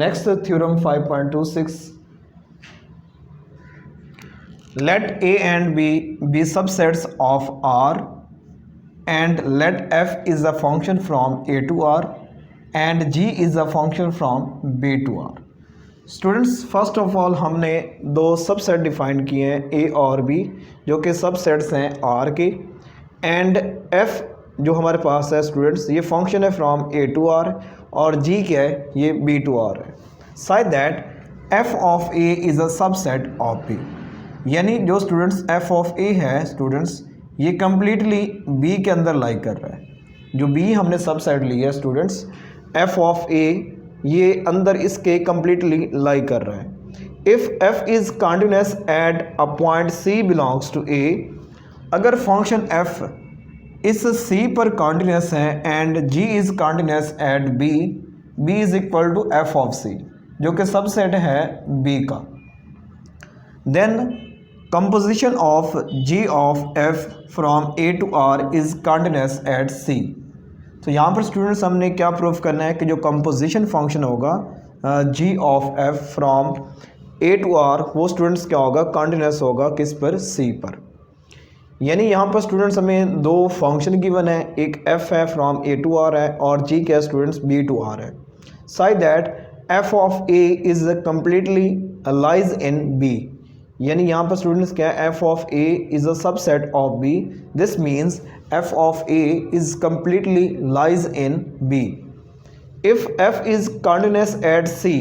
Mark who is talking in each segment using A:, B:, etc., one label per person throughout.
A: Next theorem 5.26. Let A and B be subsets of R and let F is a function from A to R and G is a function from B to R. Students first of all हमने दो subset define किए हैं ए और B जो कि subsets हैं are के and F जो हमारे पास है स्टूडेंट्स ये फंक्शन है फ्रॉम ए टू आर और जी क्या है ये बी टू आर है such that F of A is a subset of B यानी जो स्टूडेंट्स एफ ऑफ ए है स्टूडेंट्स ये कम्प्लीटली बी के अंदर लाई कर रहा है जो बी हमने सबसेट लिया है स्टूडेंट्स एफ ऑफ ए ये अंदर इसके कम्प्लीटली लाई कर रहा है if F is continuous at a point C belongs to A अगर फंक्शन एफ इस सी पर कॉन्टिन्यूस है and G is continuous at B B is equal to F of C जो कि सबसेट है बी का then composition of G of F from A to R is continuous at C तो यहाँ पर students हमने क्या प्रूव करना है कि जो कंपोजिशन फंक्शन होगा G of F from A to R वो स्टूडेंट्स क्या होगा कॉन्टिन्यूस होगा किस पर सी पर यानी यहाँ पर स्टूडेंट्स हमें दो फंक्शन गिवन है एक एफ है फ्रॉम ए टू आर है और जी क्या स्टूडेंट्स बी टू आर है such that F of A is completely lies in B यानी यहाँ पर स्टूडेंट्स क्या है f of A is a subset of B this means f of a is completely lies in b if f is continuous at c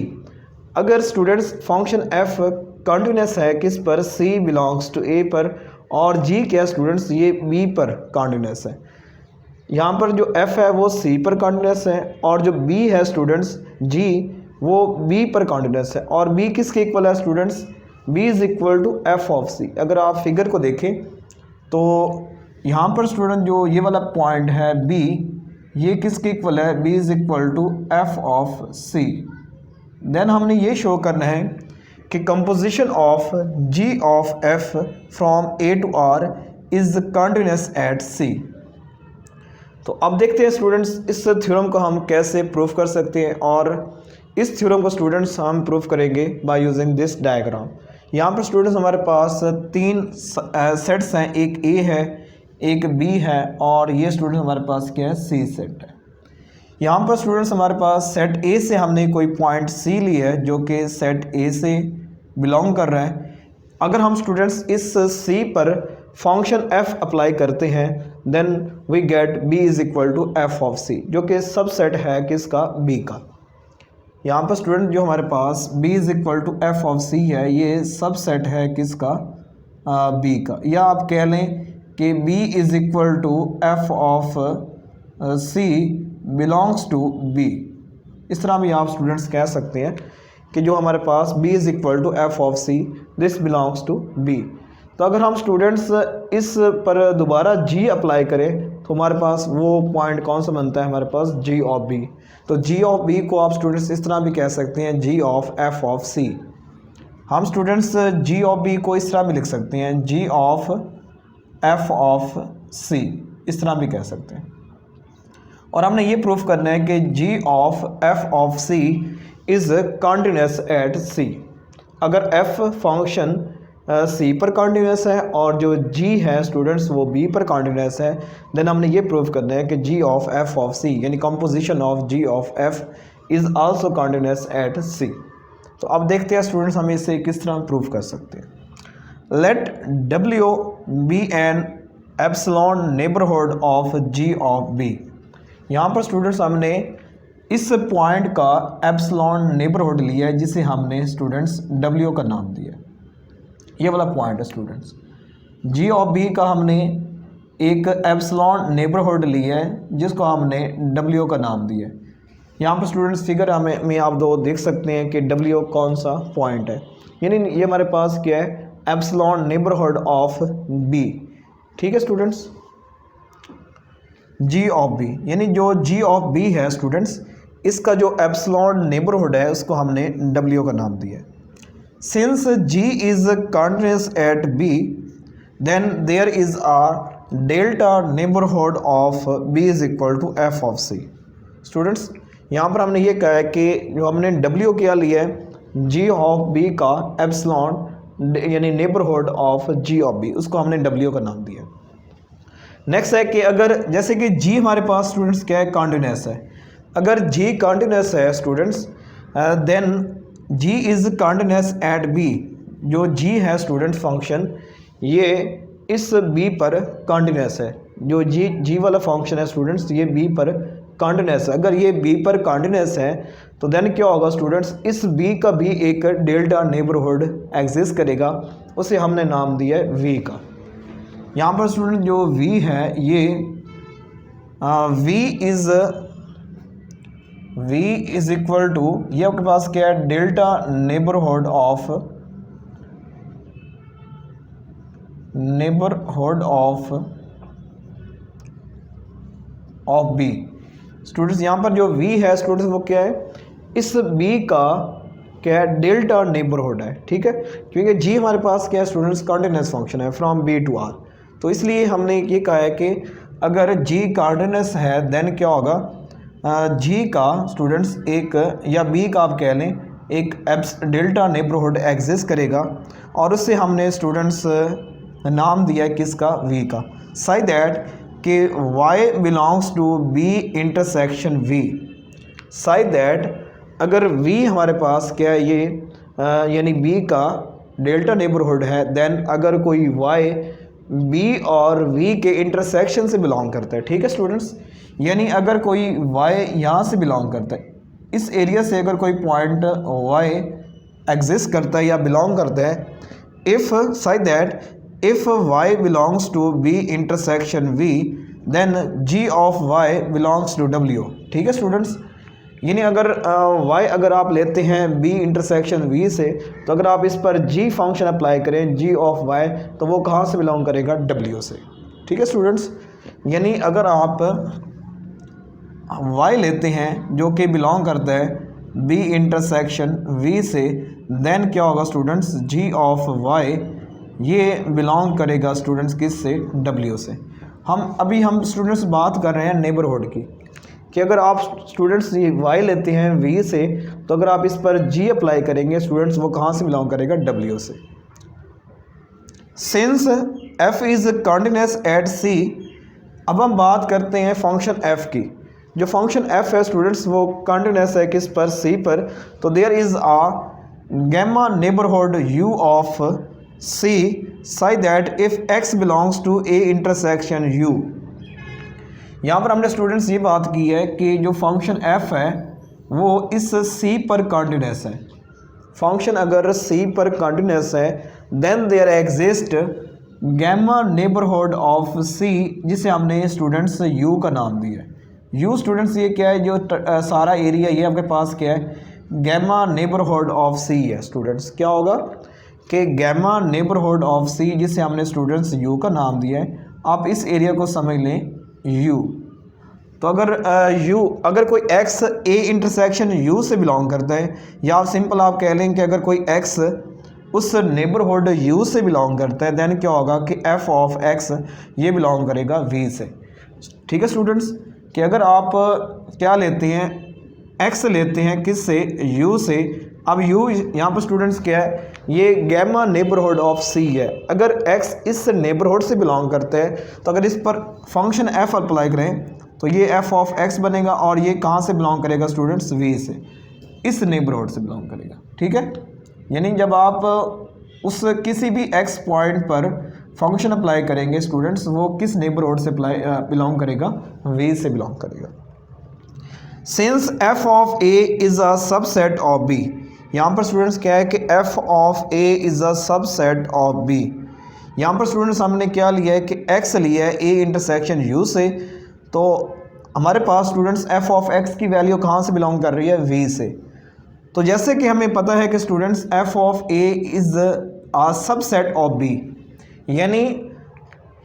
A: अगर students function f continuous है किस पर c belongs to a पर और g क्या students ये b पर continuous है यहाँ पर जो f है वो c पर continuous है और जो b है स्टूडेंट्स g वो b पर continuous है और b किसके इक्वल है students b is equal to f of c अगर आप फिगर को देखें तो यहाँ पर स्टूडेंट जो ये वाला पॉइंट है B ये किसके इक्वल है B is equal to F of C then हमने ये शो करना है कि composition of G of F from A to R is continuous at C तो अब देखते हैं स्टूडेंट्स इस थ्योरम को हम कैसे प्रूफ कर सकते हैं और इस थ्योरम को स्टूडेंट्स हम प्रूफ करेंगे बाय यूजिंग दिस डायग्राम यहाँ पर स्टूडेंट्स हमारे पास तीन सेट्स हैं एक A है एक बी है और ये स्टूडेंट हमारे पास क्या है सी सेट है यहाँ पर स्टूडेंट्स हमारे पास सेट ए से हमने कोई पॉइंट सी लिया है जो कि सेट ए से बिलोंग कर रहा है अगर हम स्टूडेंट्स इस सी पर फंक्शन एफ अप्लाई करते हैं then we get B is equal to F of C जो कि सबसेट है किसका बी का यहाँ पर स्टूडेंट जो हमारे पास B is equal to F of C है ये सबसेट है किसका बी का या आप कह लें कि b is equal to F of c belongs to b इस तरह भी आप स्टूडेंट्स कह सकते हैं कि जो हमारे पास b is equal to F of c this belongs to b तो अगर हम स्टूडेंट्स इस पर दोबारा g अप्लाई करें तो हमारे पास वो पॉइंट कौन सा बनता है हमारे पास g ऑफ b तो g ऑफ b को आप स्टूडेंट्स इस तरह भी कह सकते हैं g of f of c हम स्टूडेंट्स g ऑफ b को इस तरह भी लिख सकते हैं g ऑफ एफ ऑफ सी इस तरह भी कह सकते हैं और हमने ये प्रूफ करना है कि G of F of C is continuous at C अगर एफ फंक्शन सी पर कॉन्टिन्यूस है और जो जी है स्टूडेंट्स वो बी पर कॉन्टिन्यूस है देन हमने ये प्रूफ करना है कि G of F of C यानी composition of G of F is also continuous at C तो अब देखते हैं स्टूडेंट्स हम इसे किस तरह प्रूफ कर सकते हैं let W be an epsilon neighborhood of G of B यहाँ पर स्टूडेंट्स हमने इस पॉइंट का एप्सिलॉन नेबरहुड लिया है जिसे हमने स्टूडेंट्स W का नाम दिया ये वाला पॉइंट है स्टूडेंट्स G of B का हमने एक एप्सिलॉन नेबरहुड लिया है जिसको हमने W का नाम दिया है यहाँ पर स्टूडेंट्स फिगर में आप दो देख सकते हैं कि W कौन सा पॉइंट है यानी ये हमारे पास क्या है एप्सिलॉन नेबरहुड ऑफ बी ठीक है स्टूडेंट्स जी ऑफ बी यानी जो जी ऑफ बी है स्टूडेंट्स इसका जो एप्सिलॉन नेबरहुड है उसको हमने डब्ल्यू का नाम दिया since G is continuous at B then there is a delta neighbourhood of B is equal to F of C students यहाँ पर हमने ये कहा है कि जो हमने W क्या लिया है G ऑफ B का एप्सिलॉन यानी neighbourhood of G of B, उसको हमने W का नाम दिया। नेक्स्ट है कि अगर जैसे कि G हमारे पास स्टूडेंट्स क्या है कॉन्टिन्यूस है, अगर G कॉन्टिन्यूस है students then G is continuous at B, जो G है स्टूडेंट्स फंक्शन ये इस B पर कॉन्टिन्यूस है, जो G वाला फंक्शन है स्टूडेंट्स ये B पर कॉन्टिन्यूस है। अगर ये B पर कॉन्टिन्यूस है तो देन क्या होगा स्टूडेंट्स, इस B का भी एक डेल्टा नेबरहुड एग्जिस्ट करेगा, उसे हमने नाम दिया है V का। यहाँ पर स्टूडेंट जो V है ये V इज़ इक्वल टू, ये आपके पास क्या है delta neighbourhood of B students. यहाँ पर जो V है स्टूडेंट्स वो क्या है, इस B का क्या है डेल्टा नेबरहुड है, ठीक है, क्योंकि G हमारे पास क्या है स्टूडेंट्स कॉन्टिन्यूस फंक्शन है फ्रॉम B टू R, तो इसलिए हमने ये कहा है कि अगर G कॉन्टिन्यूस है देन क्या होगा G का स्टूडेंट्स एक या B का आप कह लें एक डेल्टा नेबरहुड एग्जिस्ट करेगा, और उससे हमने स्टूडेंट्स नाम दिया है किसका V का, सच दैट कि y belongs to B intersection V, such that अगर V हमारे पास क्या है ये यानी B का डेल्टा नेबरहुड है, देन अगर कोई y B और V के इंटरसेक्शन से बिलोंग करता है, ठीक है स्टूडेंट्स, यानी अगर कोई y यहाँ से बिलोंग करता है, इस एरिया से अगर कोई पॉइंट y एग्जिस्ट करता है या बिलोंग करता है, if such that if y belongs to B intersection V then G of y belongs to W, ठीक है स्टूडेंट्स, यानी अगर y अगर आप लेते हैं B इंटरसेक्शन V से, तो अगर आप इस पर G फंक्शन अप्लाई करें G ऑफ y, तो वो कहाँ से बिलोंग करेगा W से, ठीक है स्टूडेंट्स, यानी अगर आप y लेते हैं जो कि बिलोंग करता है B इंटरसेक्शन V से, देन क्या होगा स्टूडेंट्स G ऑफ y ये बिलोंग करेगा स्टूडेंट्स किस से W से। हम स्टूडेंट्स बात कर रहे हैं नेबरहुड की, कि अगर आप स्टूडेंट्स ये y लेते हैं V से, तो अगर आप इस पर G अप्लाई करेंगे स्टूडेंट्स वो कहाँ से बिलोंग करेगा W से। Since f is continuous eight C, अब हम बात करते हैं फंक्शन f की, जो फंक्शन f है स्टूडेंट्स वो कॉन्टिन्यूस है किस पर C पर, तो there is a gamma neighbourhood U of C such that if x belongs to A intersection U, यहाँ पर हमने स्टूडेंट्स ये बात की है कि जो फंक्शन f है वो इस C पर कॉन्टिन्यूस है, फंक्शन अगर C पर कॉन्टिन्यूस है then there exist gamma neighbourhood of C, जिसे हमने स्टूडेंट्स U का नाम दिया है। U स्टूडेंट्स ये क्या है, जो सारा एरिया ये आपके पास क्या है गैमा नेबरहुड ऑफ C है स्टूडेंट्स, क्या होगा कि गैमा नेबरहुड ऑफ C, जिसे हमने स्टूडेंट्स U का नाम दिया है, आप इस एरिया को समझ लें U, तो अगर कोई x A इंटरसेक्शन U से बिलोंग करता है, या आप सिंपल आप कह लें कि अगर कोई x उस नेबरहुड U से बिलोंग करता है, देन क्या होगा कि f ऑफ x ये बिलोंग करेगा V से, ठीक है स्टूडेंट्स, कि अगर आप क्या लेते हैं x लेते हैं किस से U से, अब U यहाँ पर स्टूडेंट्स क्या है ये गैमा नेबरहुड ऑफ C है, अगर x इस नेबरहुड से बिलोंग करता है तो अगर इस पर फंक्शन f अप्लाई करें तो ये f ऑफ x बनेगा, और ये कहाँ से बिलोंग करेगा स्टूडेंट्स V से, इस नेबरहुड से बिलोंग करेगा, ठीक है, यानी जब आप उस किसी भी x पॉइंट पर फंक्शन अप्लाई करेंगे स्टूडेंट्स वो किस नेबरहुड से बिलोंग करेगा, V से बिलोंग करेगा। Since f of A is a subset of B, यहाँ पर स्टूडेंट्स क्या है कि f of A is a subset of B, यहाँ पर स्टूडेंट्स हमने क्या लिया है कि x लिया है A इंटरसेक्शन U से, तो हमारे पास स्टूडेंट्स f ऑफ x की वैल्यू कहाँ से बिलोंग कर रही है V से, तो जैसे कि हमें पता है कि students f of A is a subset of B, यानी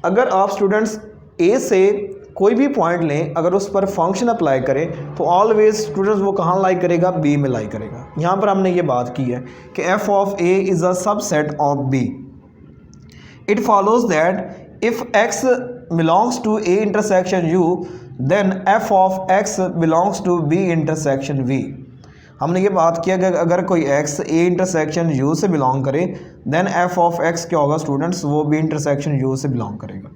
A: अगर आप स्टूडेंट्स A से कोई भी पॉइंट लें, अगर उस पर फंक्शन अप्लाई करें तो ऑलवेज स्टूडेंट्स वो कहाँ लाई करेगा, B में लाई करेगा। यहाँ पर हमने ये बात की है कि f of A is a subset of B, it follows that if x belongs to A intersection U, then f of x belongs to B intersection V. हमने ये बात किया कि अगर कोई एक्स ए इंटरसेक्शन यू से belong करे then f of x क्या होगा स्टूडेंट्स, वो बी इंटरसेक्शन यू से बिलोंग करेगा।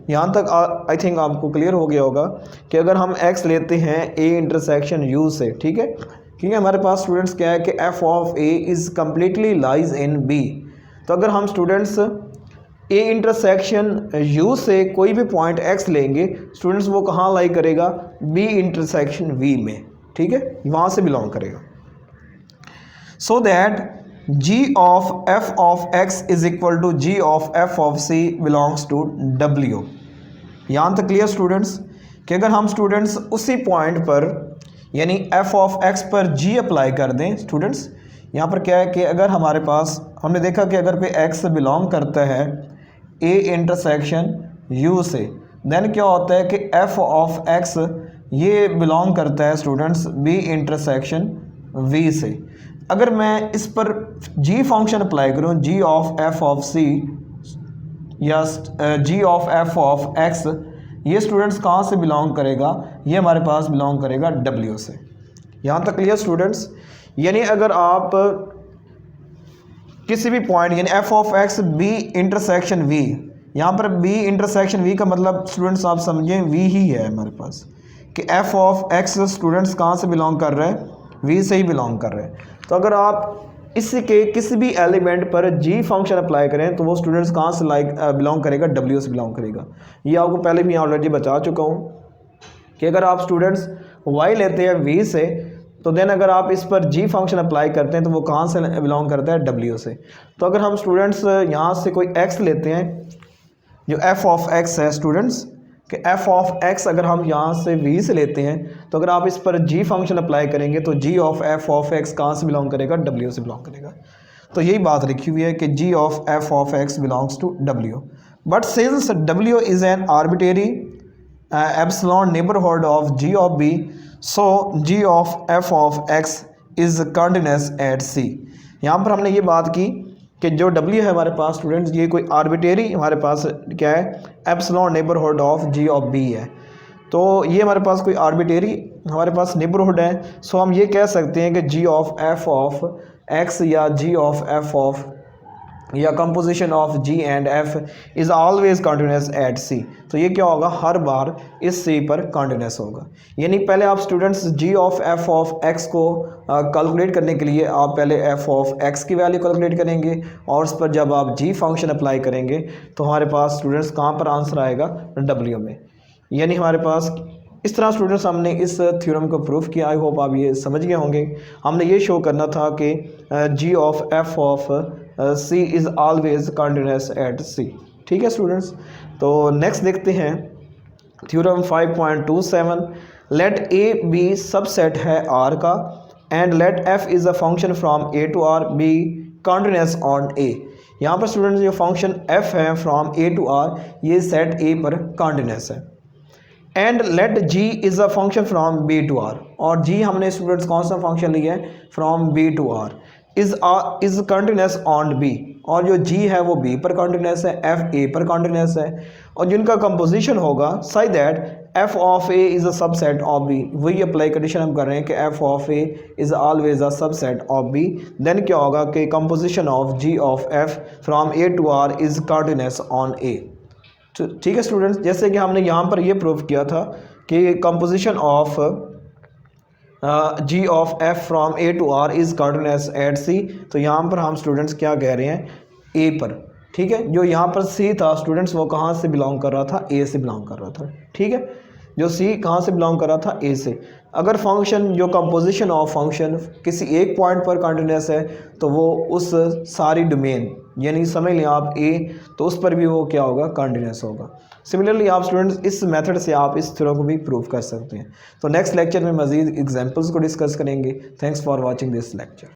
A: यहाँ तक आई थिंक आपको क्लियर हो गया होगा कि अगर हम एक्स लेते हैं ए इंटरसेक्शन यू से, ठीक है, क्योंकि हमारे पास स्टूडेंट्स क्या है कि F of A is completely lies in B. तो अगर हम स्टूडेंट्स ए इंटरसेक्शन यू से कोई भी पॉइंट एक्स लेंगे स्टूडेंट्स, वो कहाँ लाई करेगा, बी इंटरसेक्शन वी में, ठीक है, वहाँ से बिलोंग करेगा। So that G of F of x is equal to G of F of C belongs to W. यहाँ तक क्लियर स्टूडेंट्स कि अगर हम स्टूडेंट्स उसी पॉइंट पर यानी एफ ऑफ एक्स पर जी अप्लाई कर दें स्टूडेंट्स, यहाँ पर क्या है कि अगर हमारे पास हमने देखा कि अगर कोई एक्स बिलोंग करता है ए इंटरसेक्शन यू से देन क्या होता है कि एफ ऑफ एक्स ये बिलोंग करता है स्टूडेंट्स बी इंटरसेक्शन वी से। अगर मैं इस पर जी फंक्शन अप्लाई करूँ जी ऑफ एफ ऑफ सी या G of F of x, ये स्टूडेंट्स कहाँ से बिलोंग करेगा, ये हमारे पास बिलोंग करेगा डब्ल्यू से। यहाँ तक क्लियर स्टूडेंट्स। यानी अगर आप किसी भी पॉइंट यानी f of x B intersection V, यहाँ पर बी इंटरसेक्शन वी का मतलब स्टूडेंट्स आप समझें वी ही है हमारे पास कि एफ ऑफ एक्स स्टूडेंट्स कहाँ से बिलोंग कर रहे हैं, वी से ही बिलोंग कर रहे हैं। तो अगर आप इसके किसी भी एलिमेंट पर जी फंक्शन अप्लाई करें तो वो स्टूडेंट्स कहाँ से बिलोंग करेगा, डब्ल्यू से बिलोंग करेगा। ये आपको पहले भी ऑलरेडी बता चुका हूँ कि अगर आप स्टूडेंट्स वाई लेते हैं वी से तो देन अगर आप इस पर जी फंक्शन अप्लाई करते हैं तो वो कहाँ से बिलोंग करता है, डब्ल्यू से। तो अगर हम स्टूडेंट्स यहाँ से कोई एक्स लेते हैं जो एफ ऑफ एक्स है स्टूडेंट्स कि एफ ऑफ एक्स अगर हम यहाँ से वी से लेते हैं तो अगर आप इस पर जी फंक्शन अप्लाई करेंगे तो जी ऑफ एफ ऑफ एक्स कहाँ से बिलोंग करेगा, डब्ल्यू से बिलोंग करेगा। तो यही बात लिखी हुई है कि G of F of x belongs to W. But since W is an arbitrary epsilon neighbourhood of G of B so G of F of X is continuous at C. यहाँ पर हमने ये बात की कि जो W है हमारे पास स्टूडेंट्स ये कोई आर्बिट्रेरी हमारे पास क्या है, epsilon neighbourhood of G of B है। तो ये हमारे पास कोई आर्बिट्रेरी हमारे पास नेबरहुड है। सो हम ये कह सकते हैं कि G of F of X या जी ऑफ एफ ऑफ या composition of G and F is always continuous at C. तो ये क्या होगा, हर बार इस सी पर कंटिन्यूअस होगा। यानी पहले आप students G of F of x को कैलकुलेट करने के लिए आप पहले एफ ऑफ एक्स की वैल्यू कैलकुलेट करेंगे और उस पर जब आप जी फंक्शन अप्लाई करेंगे तो हमारे पास स्टूडेंट्स कहाँ पर आंसर आएगा, डब्ल्यू में। यानी हमारे पास इस तरह स्टूडेंट्स हमने इस थ्योरम को प्रूफ किया। आई होप आप ये समझ गए होंगे। हमने ये शो करना था कि G of F of C is always continuous at C. ठीक है स्टूडेंट्स, तो नेक्स्ट देखते हैं theorem 5.27। Let A B subset है आर का and let F is a function from A to R B continuous on A. यहाँ पर students जो फंक्शन एफ है फ्रॉम ए टू आर ये सेट ए पर कंटिन्यूअस है। And let G is a function from B to are, और G हमने students कौन सा फंक्शन लिया है, from B to R is continuous on B, और जो जी है वो बी पर कंटिन्यूअस है, एफ ए पर कंटिन्यूअस है, और जिनका कंपोजिशन होगा such that F of A is a subset of B. वही अप्लाई कंडीशन हम कर रहे हैं कि F of A is always a subset of B. Then क्या होगा कि composition of G of F from A to R is continuous on A. ठीक है स्टूडेंट्स, जैसे कि हमने यहाँ पर ये प्रूव किया था कि composition of G of F from A to R is continuous at C. तो यहाँ पर हम स्टूडेंट्स क्या कह रहे हैं, ए पर। ठीक है, जो यहाँ पर सी था स्टूडेंट्स वो कहाँ से बिलोंग कर रहा था, ए से बिलोंग कर रहा था। ठीक है, जो सी कहाँ से बिलोंग कर रहा था, ए से। अगर फंक्शन जो कंपोजिशन ऑफ फंक्शन किसी एक पॉइंट पर कंटिन्यूअस है तो वो उस सारी डोमेन यानी समझ लें आप ए, तो उस पर भी वो क्या होगा, कंटिन्यूअस होगा। सिमिलरली आप स्टूडेंट्स इस मेथड से आप इस थ्योरम को भी प्रूव कर सकते हैं। तो नेक्स्ट लेक्चर में मज़ीद एग्जांपल्स को डिस्कस करेंगे। Thanks for watching this lecture.